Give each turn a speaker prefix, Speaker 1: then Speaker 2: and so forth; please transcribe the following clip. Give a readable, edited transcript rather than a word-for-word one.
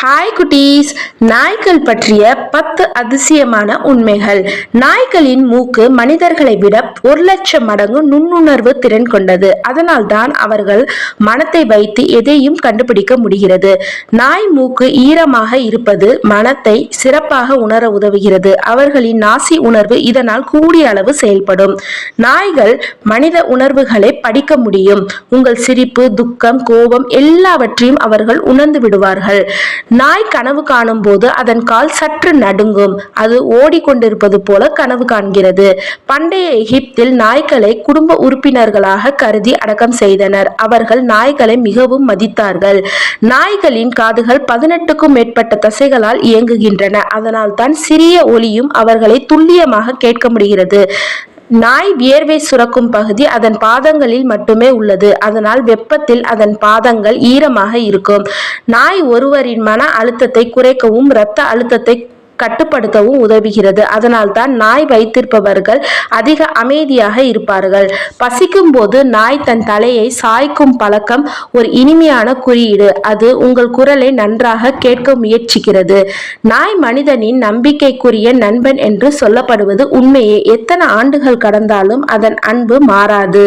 Speaker 1: Hi குட்டீஸ், நாய்கள் பற்றிய 10 அதிசயமான உண்மைகள். நாய்களின் மூக்கு மனிதர்களை விட 1,00,000 மடங்கு நுண்ணுணர்வு திறன் கொண்டது. அதனால் தான் அவர்கள் மனத்தை வைத்து எதையும் கண்டுபிடிக்க முடிகிறது. நாய் மூக்கு ஈரமாக இருப்பது மனத்தை சிறப்பாக உணர உதவுகிறது. அவர்களின் நாசி உணர்வு இதனால் கூடிய அளவு செயல்படும். நாய்கள் மனித உணர்வுகளை படிக்க முடியும். உங்கள் சிரிப்பு, துக்கம், கோபம் எல்லாவற்றையும் அவர்கள் உணர்ந்து விடுவார்கள். நாய் கனவு காணும் போது அதன் கால் சற்று நடுங்கும். அது ஓடிக்கொண்டிருப்பது போல கனவு காண்கிறது. பண்டைய எகிப்தில் நாய்களை குடும்ப உறுப்பினர்களாக கருதி அடக்கம் செய்தனர். அவர்கள் நாய்களை மிகவும் மதித்தார்கள். நாய்களின் காதுகள் 18க்கும் மேற்பட்ட தசைகளால் இயங்குகின்றன. அதனால் தான் சிறிய ஒலியும் அவர்களை துல்லியமாக கேட்க முடிகிறது. நாய் வியர்வை சுரக்கும் பகுதி அதன் பாதங்களில் மட்டுமே உள்ளது. அதனால் வெப்பத்தில் அதன் பாதங்கள் ஈரமாக இருக்கும். நாய் ஒருவரின் மன அழுத்தத்தை குறைக்கவும் இரத்த அழுத்தத்தை கட்டுப்படுத்தவும் உதவுகிறது. அதனால் தான் நாய் வைத்திருப்பவர்கள் அதிக அமைதியாக இருப்பார்கள். பசிக்கும் போது நாய் தன் தலையை சாய்க்கும் பழக்கம் ஒரு இனிமையான குறியீடு. அது உங்கள் குரலை நன்றாக கேட்க முயற்சிக்கிறது. நாய் மனிதனின் நம்பிக்கைக்குரிய நண்பன் என்று சொல்லப்படுவது உண்மையே. எத்தனை ஆண்டுகள் கடந்தாலும் அதன் அன்பு மாறாது.